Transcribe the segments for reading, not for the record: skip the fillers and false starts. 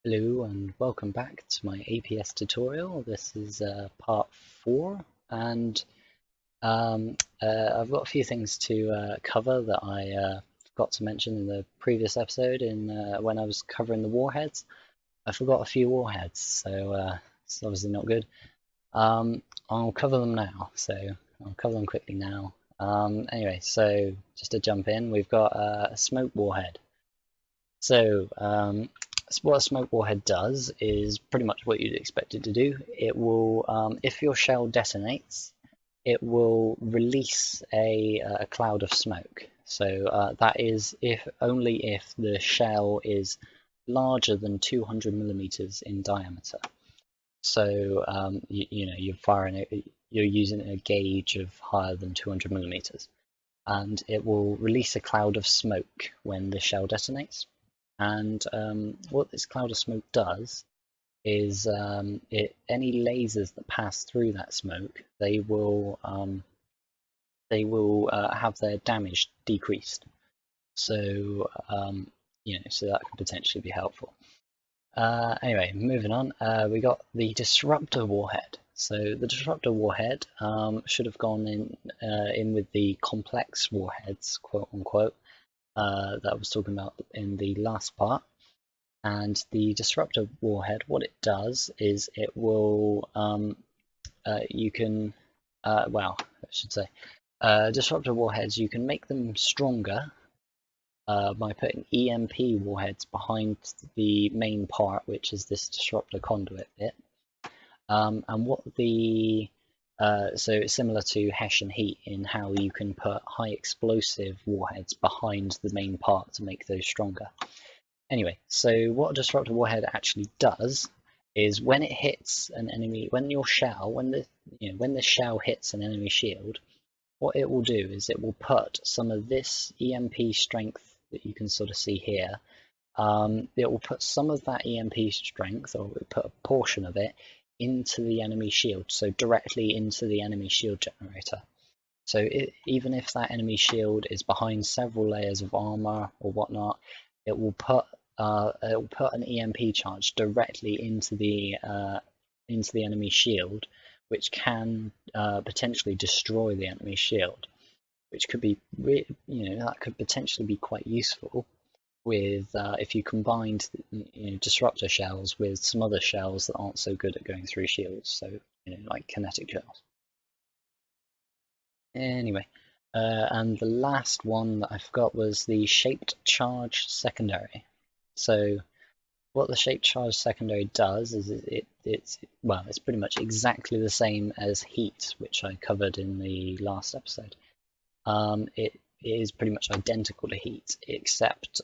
Hello and welcome back to my APS tutorial. This is part 4 and I've got a few things to cover that I forgot to mention in the previous episode when I was covering the warheads. I forgot a few warheads, so it's obviously not good. I'll cover them now, so I'll cover them quickly now. Anyway, so just to jump in, we've got a smoke warhead. So what a smoke warhead does is pretty much what you'd expect it to do. It will, if your shell detonates, it will release a cloud of smoke. So that is only if the shell is larger than 200 millimeters in diameter. So you're using a gauge of higher than 200 millimeters, and it will release a cloud of smoke when the shell detonates. And what this cloud of smoke does is any lasers that pass through that smoke, they will have their damage decreased. So so that could potentially be helpful. Anyway, moving on, we got the disruptor warhead. So the disruptor warhead should have gone in with the complex warheads, quote unquote, that I was talking about in the last part. And the disruptor warhead, what it does is it will, disruptor warheads, you can make them stronger by putting EMP warheads behind the main part, which is this disruptor conduit bit. And what the so it's similar to Hessian heat in how you can put high explosive warheads behind the main part to make those stronger. Anyway, so what a disruptor warhead actually does is when it hits an enemy, when the shell hits an enemy shield, what it will do is it will put some of this EMP strength that you can sort of see here. It will put some of that EMP strength, or it will put a portion of it, into the enemy shield, so directly into the enemy shield generator. So even if that enemy shield is behind several layers of armor or whatnot, it will put an EMP charge directly into the enemy shield, which can potentially destroy the enemy shield, which could be that could potentially be quite useful with if you combined disruptor shells with some other shells that aren't so good at going through shields, so like kinetic shells. Anyway, and the last one that I forgot was the shaped charge secondary. So what the shaped charge secondary does is it's pretty much exactly the same as heat, which I covered in the last episode. It is pretty much identical to heat, except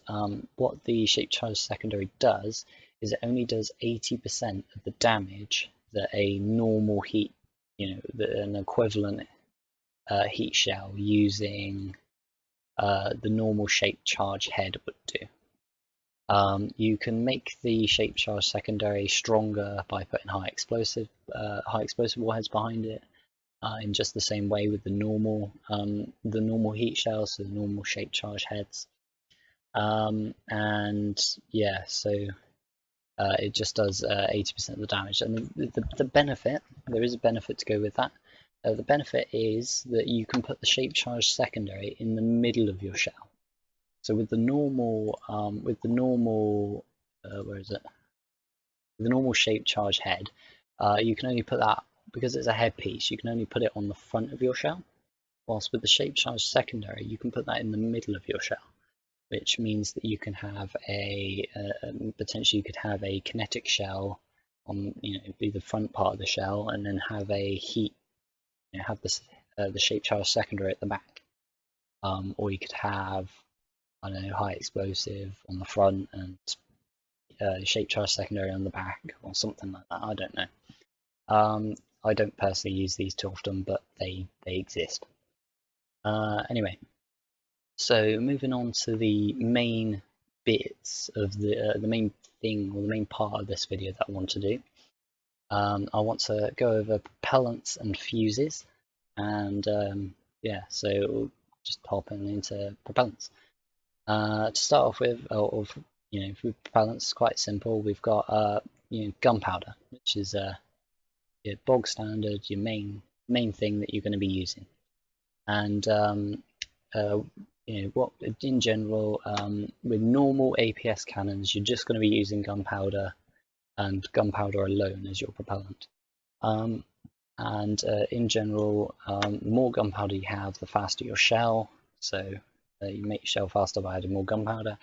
what the shaped charge secondary does is it only does 80% of the damage that a normal heat, an equivalent heat shell using the normal shaped charge head would do. You can make the shaped charge secondary stronger by putting high explosive warheads behind it, in just the same way with the normal heat shells, so the normal shaped charge heads. And yeah, so it just does 80% of the damage. And the benefit, there is a benefit to go with that. The benefit is that you can put the shaped charge secondary in the middle of your shell. So with the normal where is it? With the normal shaped charge head, you can only put that, because it's a headpiece, you can only put it on the front of your shell. Whilst with the shaped charge secondary, you can put that in the middle of your shell, which means that you can have potentially you could have a kinetic shell on, be the front part of the shell, and then have a heat, have this the shaped charge secondary at the back. Or you could have, I don't know, high explosive on the front and shaped charge secondary on the back, or something like that. I don't know. I don't personally use these too often, but they exist. Anyway, so moving on to the main bits of the main thing, or the main part of this video that I want to do. I want to go over propellants and fuses, and yeah, so we'll just hop into propellants. To start off with, for propellants, it's quite simple. We've got gunpowder, which is your bog standard, your main thing that you're going to be using. And what in general, with normal APS cannons, you're just going to be using gunpowder and gunpowder alone as your propellant. In general, the more gunpowder you have, the faster your shell. So you make your shell faster by adding more gunpowder.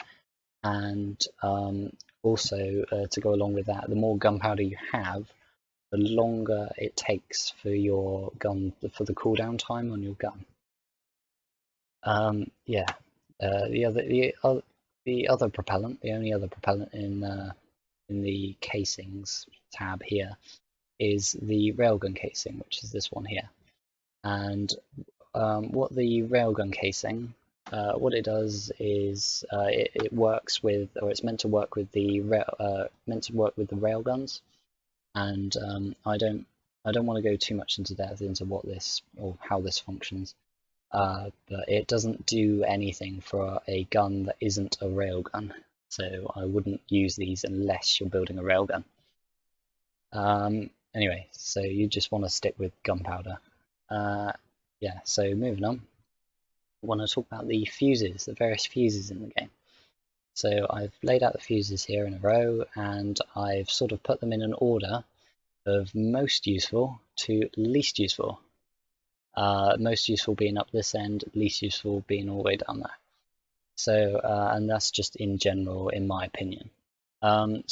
And also, to go along with that, the more gunpowder you have, the longer it takes for your gun, for the cooldown time on your gun. The other propellant, the only other propellant in the casings tab here, is the railgun casing, which is this one here. And what the railgun casing, what it does is it works with, or it's meant to work with the railguns. And I don't want to go too much into depth into what this or how this functions. But it doesn't do anything for a gun that isn't a railgun. So I wouldn't use these unless you're building a railgun. Anyway, so you just want to stick with gunpowder. Yeah, so moving on, I want to talk about the fuses, the various fuses in the game. So I've laid out the fuses here in a row, and I've sort of put them in an order of most useful to least useful. Most useful being up this end, least useful being all the way down there. So, and that's just in general, in my opinion. Yeah,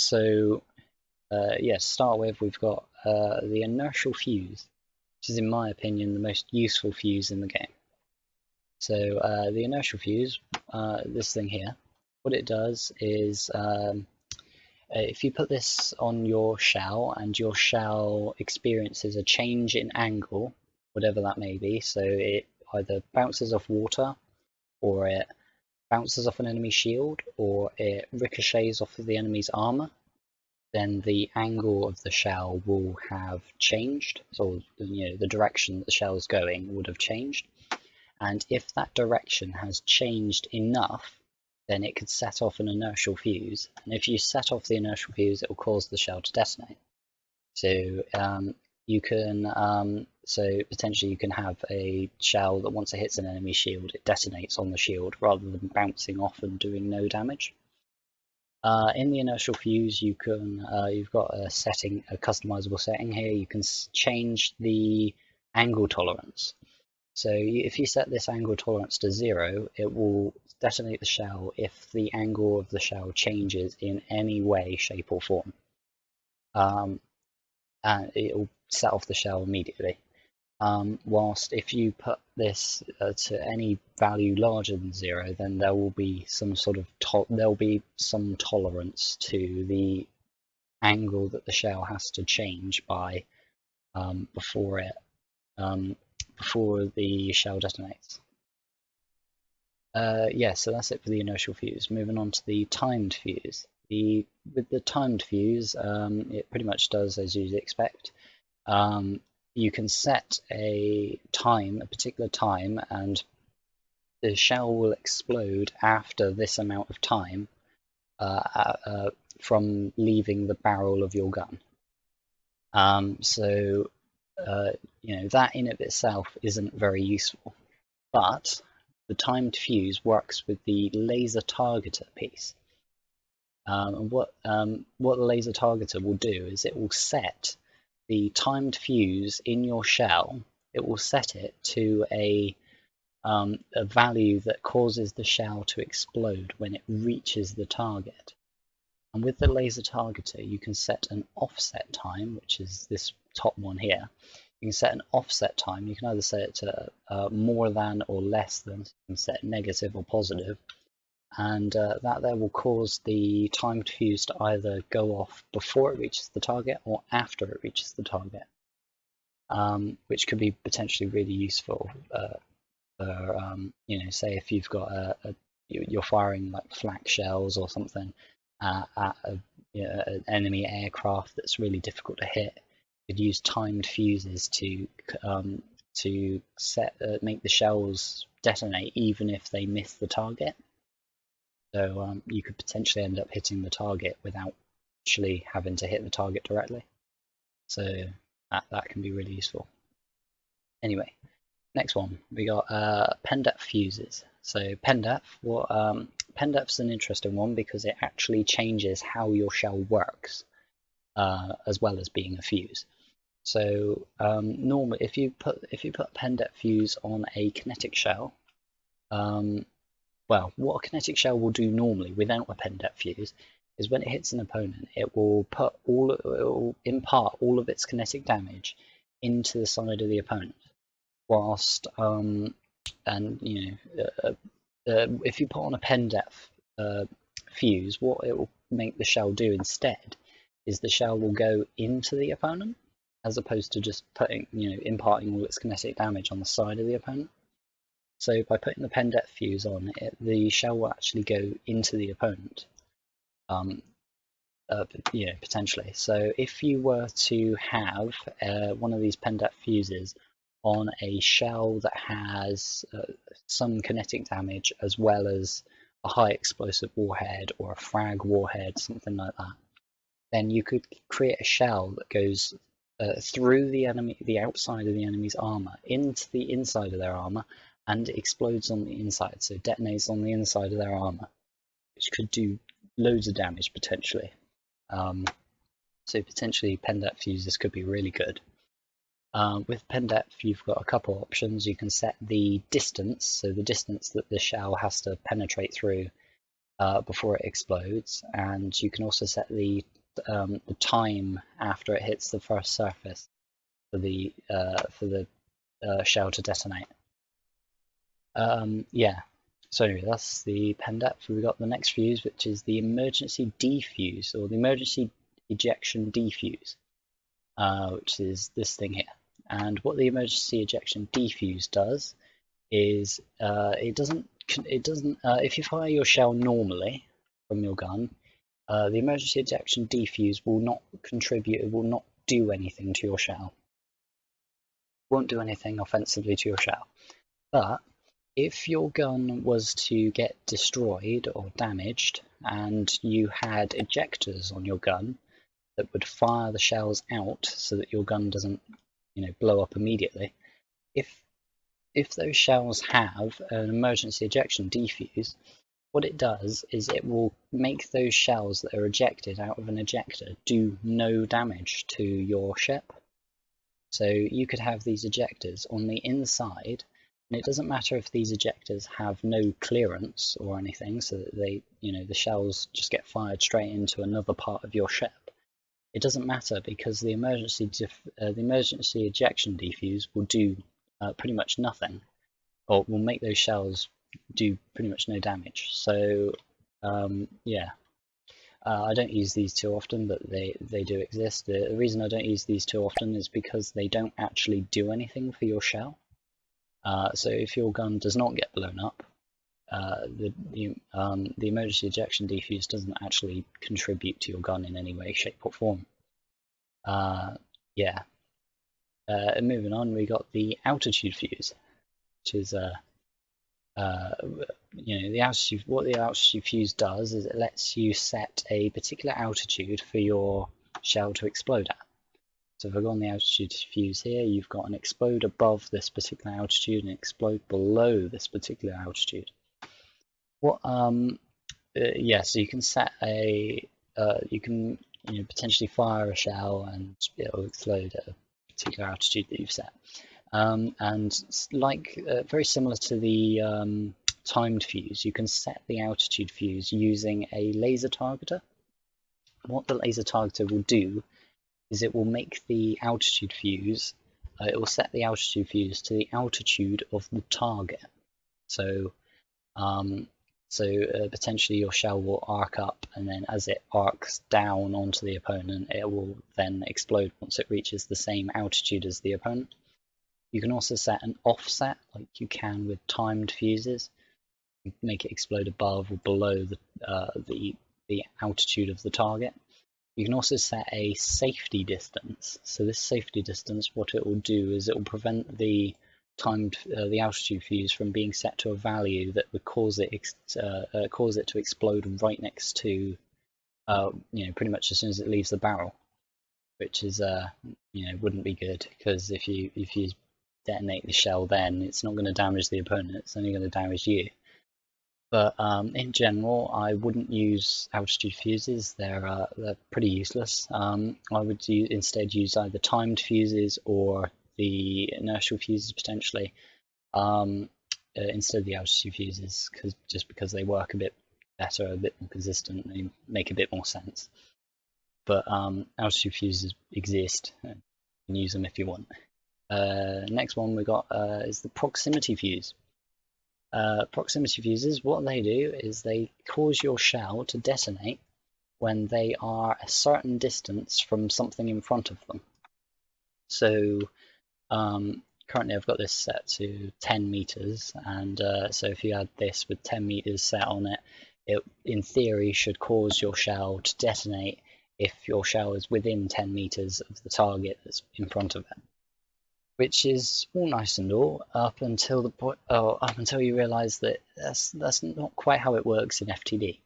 to start with, we've got the inertial fuse, which is, in my opinion, the most useful fuse in the game. So the inertial fuse, this thing here, what it does is if you put this on your shell and your shell experiences a change in angle, whatever that may be, so it either bounces off water, or it bounces off an enemy shield, or it ricochets off of the enemy's armor, then the angle of the shell will have changed. So the direction that the shell is going would have changed. And if that direction has changed enough, then it could set off an inertial fuse. And if you set off the inertial fuse, it will cause the shell to detonate. So you can, potentially you can have a shell that once it hits an enemy shield, it detonates on the shield rather than bouncing off and doing no damage. In the inertial fuse, you can you've got a setting, a customizable setting here. You can change the angle tolerance. So if you set this angle tolerance to 0, it will detonate the shell if the angle of the shell changes in any way, shape, or form. And it will set off the shell immediately. Whilst if you put this to any value larger than 0, then there will be some sort of some tolerance to the angle that the shell has to change by before the shell detonates. Yeah, so that's it for the inertial fuse. Moving on to the timed fuse. With the timed fuse, it pretty much does as you'd expect. You can set a particular time, and the shell will explode after this amount of time from leaving the barrel of your gun. That in of itself isn't very useful, but the timed fuse works with the laser targeter piece. And what the laser targeter will do is it will set the timed fuse in your shell. It will set it to a value that causes the shell to explode when it reaches the target. And with the laser targeter, you can set an offset time, which is this top one here. You can set an offset time. You can either set it to more than or less than. So you can set negative or positive. And that there will cause the timed fuse to either go off before it reaches the target or after it reaches the target, which could be potentially really useful for, say if you've got you're firing like flak shells or something at an enemy aircraft that's really difficult to hit. You could use timed fuses to make the shells detonate even if they miss the target. So you could potentially end up hitting the target without actually having to hit the target directly. So that can be really useful. Anyway, next one, we got pen-depth fuses. So pen-depth, pen-depth's an interesting one because it actually changes how your shell works, as well as being a fuse. So normally, if you put a pen-depth fuse on a kinetic shell, well, what a kinetic shell will do normally without a pen-depth fuse is when it hits an opponent, it will impart all of its kinetic damage into the side of the opponent. Whilst if you put on a pen-depth fuse, what it will make the shell do instead is the shell will go into the opponent, as opposed to just imparting all its kinetic damage on the side of the opponent. So by putting the pen-depth fuse on, the shell will actually go into the opponent, potentially. So if you were to have one of these pen-depth fuses on a shell that has some kinetic damage as well as a high explosive warhead or a frag warhead, something like that, then you could create a shell that goes through the outside of the enemy's armor into the inside of their armor and explodes on the inside, so detonates on the inside of their armor, which could do loads of damage potentially. So potentially pen-depth fuses could be really good. With pen-depth, you've got a couple options. You can set the distance, so the distance that the shell has to penetrate through before it explodes, and you can also set the time after it hits the first surface for the shell to detonate. So anyway, that's the pen-depth. We've got the next fuse, which is the emergency defuse, or the emergency ejection defuse, which is this thing here. And what the emergency ejection defuse does is it doesn't if you fire your shell normally from your gun, the emergency ejection defuse will not contribute, it will not do anything to your shell. It won't do anything offensively to your shell. But if your gun was to get destroyed or damaged and you had ejectors on your gun that would fire the shells out so that your gun doesn't blow up immediately, if those shells have an emergency ejection defuse, what it does is it will make those shells that are ejected out of an ejector do no damage to your ship. So you could have these ejectors on the inside, and it doesn't matter if these ejectors have no clearance or anything, so that the shells just get fired straight into another part of your ship. It doesn't matter because the emergency ejection defuse will do pretty much nothing, or will make those shells do pretty much no damage. So I don't use these too often, but they do exist. The reason I don't use these too often is because they don't actually do anything for your shell. So if your gun does not get blown up, the emergency ejection defuse doesn't actually contribute to your gun in any way, shape, or form. Moving on, we got the altitude fuse, which is what the altitude fuse does is it lets you set a particular altitude for your shell to explode at. So if I go on the altitude fuse here, you've got an explode above this particular altitude and explode below this particular altitude. So you can set you can potentially fire a shell and it'll explode at a particular altitude that you've set. And very similar to the timed fuse, you can set the altitude fuse using a laser targeter. What the laser targeter will do is it will make the altitude fuse, it will set the altitude fuse to the altitude of the target. So potentially your shell will arc up, and then as it arcs down onto the opponent, it will then explode once it reaches the same altitude as the opponent. You can also set an offset, like you can with timed fuses, make it explode above or below the altitude of the target. You can also set a safety distance. So this safety distance, what it will do is it will prevent the the altitude fuse from being set to a value that would cause it to explode right next to pretty much as soon as it leaves the barrel, which is wouldn't be good, because if you detonate the shell, then it's not going to damage the opponent, it's only going to damage you. But in general, I wouldn't use altitude fuses. They're pretty useless. I would instead use either timed fuses or the inertial fuses potentially, instead of the altitude fuses, because they work a bit better, a bit more consistent, they make a bit more sense. But altitude fuses exist, and you can use them if you want. Next one we got is the proximity fuse. Proximity fuses, what they do is they cause your shell to detonate when they are a certain distance from something in front of them. So currently I've got this set to 10 meters, and so if you had this with 10 meters set on it, it in theory should cause your shell to detonate if your shell is within 10 meters of the target that's in front of it. Which is all nice and all up until you realise that that's not quite how it works in FTD.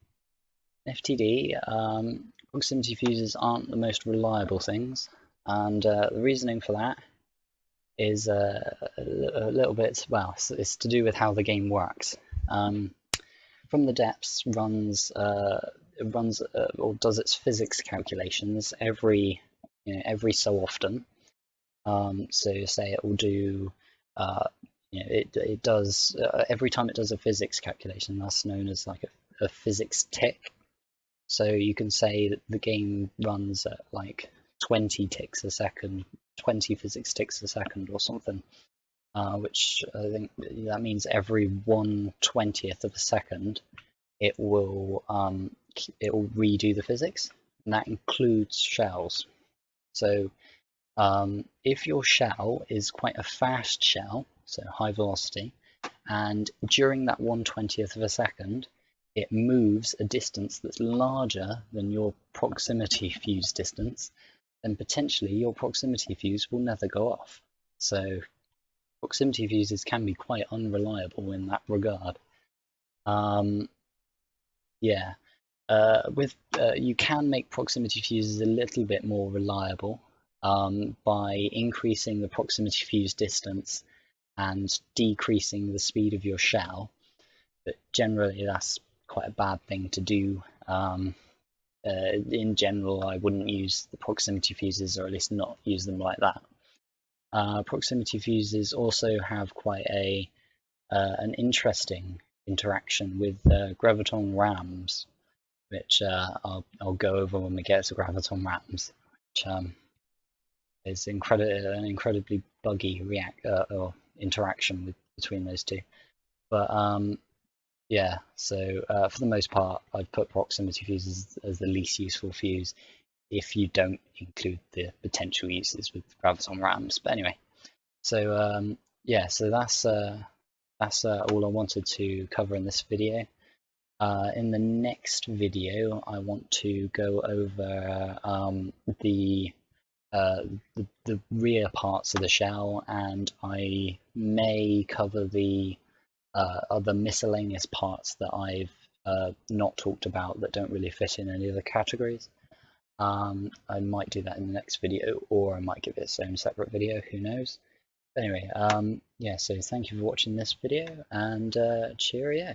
In FTD, proximity fuses aren't the most reliable things, and the reasoning for that is a little bit, well, it's to do with how the game works. From the Depths runs or does its physics calculations every so often. So say it will do, it does every time it does a physics calculation. That's known as like a physics tick. So you can say that the game runs at like 20 ticks a second, 20 physics ticks a second or something, which I think that means every 1/20th of a second it will redo the physics, and that includes shells. So if your shell is quite a fast shell, so high velocity, and during that 1/20th of a second, it moves a distance that's larger than your proximity fuse distance, then potentially your proximity fuse will never go off. So proximity fuses can be quite unreliable in that regard. You can make proximity fuses a little bit more reliable by increasing the proximity fuse distance and decreasing the speed of your shell, but generally that's quite a bad thing to do. In general, I wouldn't use the proximity fuses, or at least not use them like that. Proximity fuses also have quite an interesting interaction with graviton rams, which I'll go over when we get to graviton rams, which is an incredibly buggy interaction between those two. But yeah, so for the most part, I'd put proximity fuses as the least useful fuse if you don't include the potential uses with graviton rams. But anyway, so yeah, so that's all I wanted to cover in this video. In the next video, I want to go over the rear parts of the shell, and I may cover the other miscellaneous parts that I've not talked about that don't really fit in any of the categories. I might do that in the next video, or I might give it its own separate video, who knows. But anyway, yeah, so thank you for watching this video, and cheerio.